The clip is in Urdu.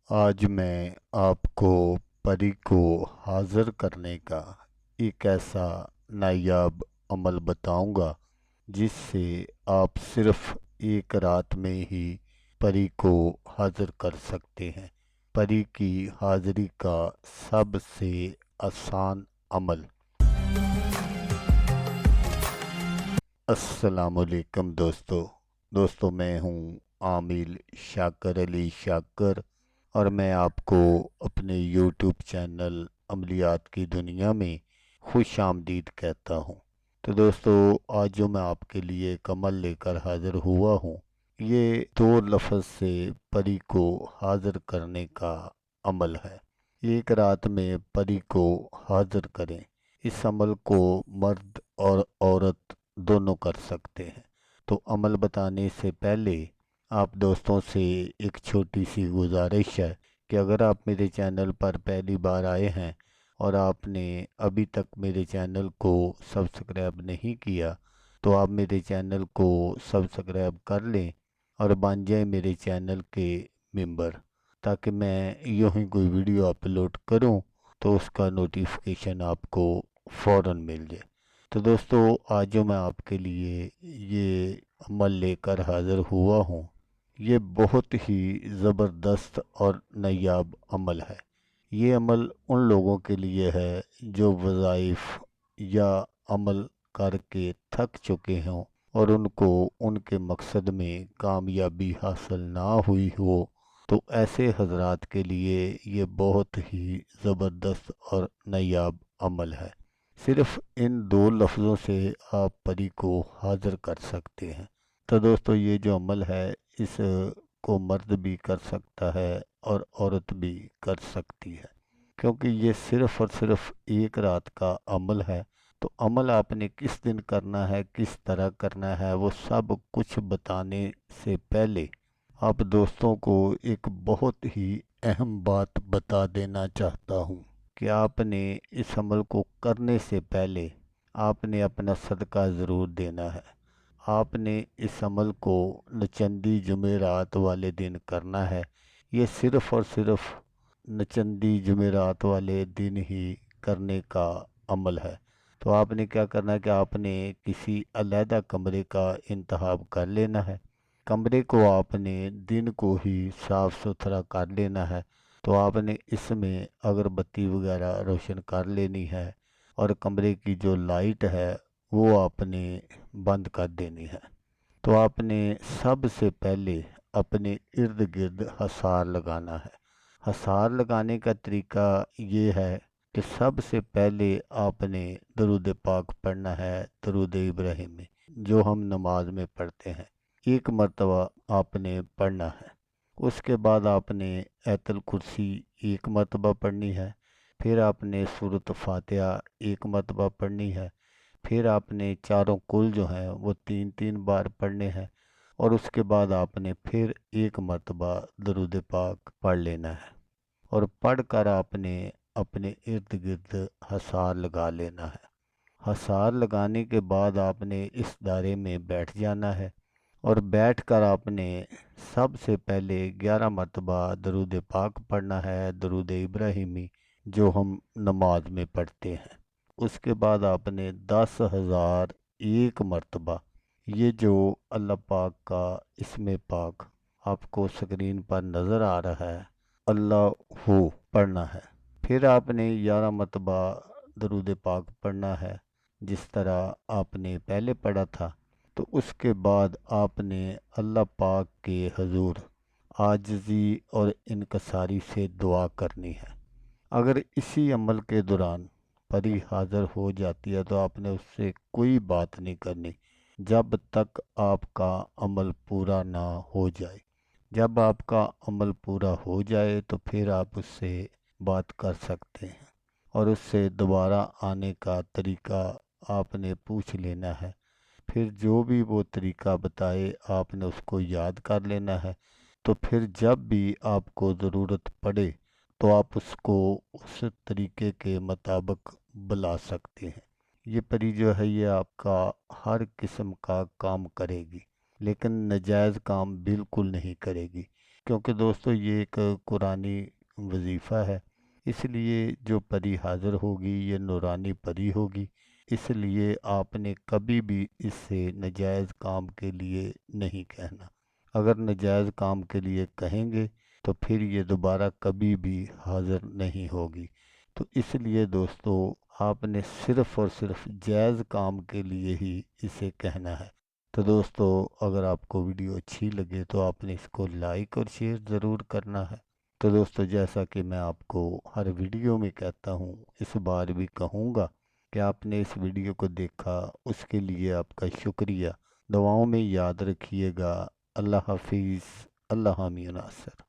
آج میں آپ کو پری کو حاضر کرنے کا ایک ایسا نایاب عمل بتاؤں گا جس سے آپ صرف ایک رات میں ہی پری کو حاضر کر سکتے ہیں۔ پری کی حاضری کا سب سے آسان عمل۔ السلام علیکم دوستو میں ہوں عامل شاکر علی شاکر، اور میں آپ کو اپنے یوٹیوب چینل عملیات کی دنیا میں خوش آمدید کہتا ہوں۔ تو دوستو، آج جو میں آپ کے لیے ایک عمل لے کر حاضر ہوا ہوں، یہ 2 لفظ سے پری کو حاضر کرنے کا عمل ہے۔ ایک رات میں پری کو حاضر کریں۔ اس عمل کو مرد اور عورت دونوں کر سکتے ہیں۔ تو عمل بتانے سے پہلے آپ دوستوں سے ایک چھوٹی سی گزارش ہے کہ اگر آپ میرے چینل پر پہلی بار آئے ہیں اور آپ نے ابھی تک میرے چینل کو سبسکرائب نہیں کیا، تو آپ میرے چینل کو سبسکرائب کر لیں اور بن جائیں میرے چینل کے ممبر، تاکہ میں یوں ہی کوئی ویڈیو اپلوڈ کروں تو اس کا نوٹیفیکیشن آپ کو فوراً مل جائے۔ تو دوستو، آج جو میں آپ کے لیے یہ عمل لے کر حاضر ہوا ہوں، یہ بہت ہی زبردست اور نایاب عمل ہے۔ یہ عمل ان لوگوں کے لیے ہے جو وظائف یا عمل کر کے تھک چکے ہوں اور ان کو ان کے مقصد میں کامیابی حاصل نہ ہوئی ہو، تو ایسے حضرات کے لیے یہ بہت ہی زبردست اور نایاب عمل ہے۔ صرف ان 2 لفظوں سے آپ پری کو حاضر کر سکتے ہیں۔ تو دوستو، یہ جو عمل ہے اس کو مرد بھی کر سکتا ہے اور عورت بھی کر سکتی ہے، کیونکہ یہ صرف اور صرف ایک رات کا عمل ہے۔ تو عمل آپ نے کس دن کرنا ہے، کس طرح کرنا ہے، وہ سب کچھ بتانے سے پہلے آپ دوستوں کو ایک بہت ہی اہم بات بتا دینا چاہتا ہوں کہ آپ نے اس عمل کو کرنے سے پہلے آپ نے اپنا صدقہ ضرور دینا ہے۔ آپ نے اس عمل کو نچندی جمعرات والے دن کرنا ہے۔ یہ صرف اور صرف نچندی جمعرات والے دن ہی کرنے کا عمل ہے۔ تو آپ نے کیا کرنا ہے کہ آپ نے کسی علیحدہ کمرے کا انتخاب کر لینا ہے۔ کمرے کو آپ نے دن کو ہی صاف ستھرا کر لینا ہے۔ تو آپ نے اس میں اگربتی وغیرہ روشن کر لینی ہے، اور کمرے کی جو لائٹ ہے وہ آپ نے بند کر دینی ہے۔ تو آپ نے سب سے پہلے اپنے ارد گرد حصار لگانا ہے۔ حصار لگانے کا طریقہ یہ ہے کہ سب سے پہلے آپ نے درود پاک پڑھنا ہے، درود ابراہیمی، جو ہم نماز میں پڑھتے ہیں، 1 مرتبہ آپ نے پڑھنا ہے۔ اس کے بعد آپ نے آیت الکرسی 1 مرتبہ پڑھنی ہے، پھر آپ نے سورۃ فاتحہ 1 مرتبہ پڑھنی ہے، پھر آپ نے چاروں کل جو ہیں وہ 3 بار پڑھنے ہیں، اور اس کے بعد آپ نے پھر 1 مرتبہ درود پاک پڑھ لینا ہے، اور پڑھ کر آپ نے اپنے ارد گرد حصار لگا لینا ہے۔ حصار لگانے کے بعد آپ نے اس دائرے میں بیٹھ جانا ہے، اور بیٹھ کر آپ نے سب سے پہلے 11 مرتبہ درود پاک پڑھنا ہے، درود ابراہیمی، جو ہم نماز میں پڑھتے ہیں۔ اس کے بعد آپ نے 10,001 مرتبہ یہ جو اللہ پاک کا اسم پاک آپ کو سکرین پر نظر آ رہا ہے، اللہ ہو، پڑھنا ہے۔ پھر آپ نے 11 مرتبہ درود پاک پڑھنا ہے، جس طرح آپ نے پہلے پڑھا تھا۔ تو اس کے بعد آپ نے اللہ پاک کے حضور عاجزی اور انکساری سے دعا کرنی ہے۔ اگر اسی عمل کے دوران پری حاضر ہو جاتی ہے تو آپ نے اس سے کوئی بات نہیں کرنی جب تک آپ کا عمل پورا نہ ہو جائے۔ جب آپ کا عمل پورا ہو جائے تو پھر آپ اس سے بات کر سکتے ہیں، اور اس سے دوبارہ آنے کا طریقہ آپ نے پوچھ لینا ہے۔ پھر جو بھی وہ طریقہ بتائے آپ نے اس کو یاد کر لینا ہے۔ تو پھر جب بھی آپ کو ضرورت پڑے تو آپ اس کو اس طریقے کے مطابق بلا سکتے ہیں۔ یہ پری جو ہے یہ آپ کا ہر قسم کا کام کرے گی، لیکن ناجائز کام بالکل نہیں کرے گی، کیونکہ دوستو یہ ایک قرآنی وظیفہ ہے، اس لیے جو پری حاضر ہوگی یہ نورانی پری ہوگی، اس لیے آپ نے کبھی بھی اس سے ناجائز کام کے لیے نہیں کہنا۔ اگر ناجائز کام کے لیے کہیں گے تو پھر یہ دوبارہ کبھی بھی حاضر نہیں ہوگی۔ تو اس لیے دوستو آپ نے صرف اور صرف جائز کام کے لیے ہی اسے کہنا ہے۔ تو دوستو اگر آپ کو ویڈیو اچھی لگے تو آپ نے اس کو لائک اور شیئر ضرور کرنا ہے۔ تو دوستو جیسا کہ میں آپ کو ہر ویڈیو میں کہتا ہوں، اس بار بھی کہوں گا کہ آپ نے اس ویڈیو کو دیکھا، اس کے لیے آپ کا شکریہ۔ دعاؤں میں یاد رکھیے گا۔ اللہ حافظ۔ اللہ حامی و ناصر۔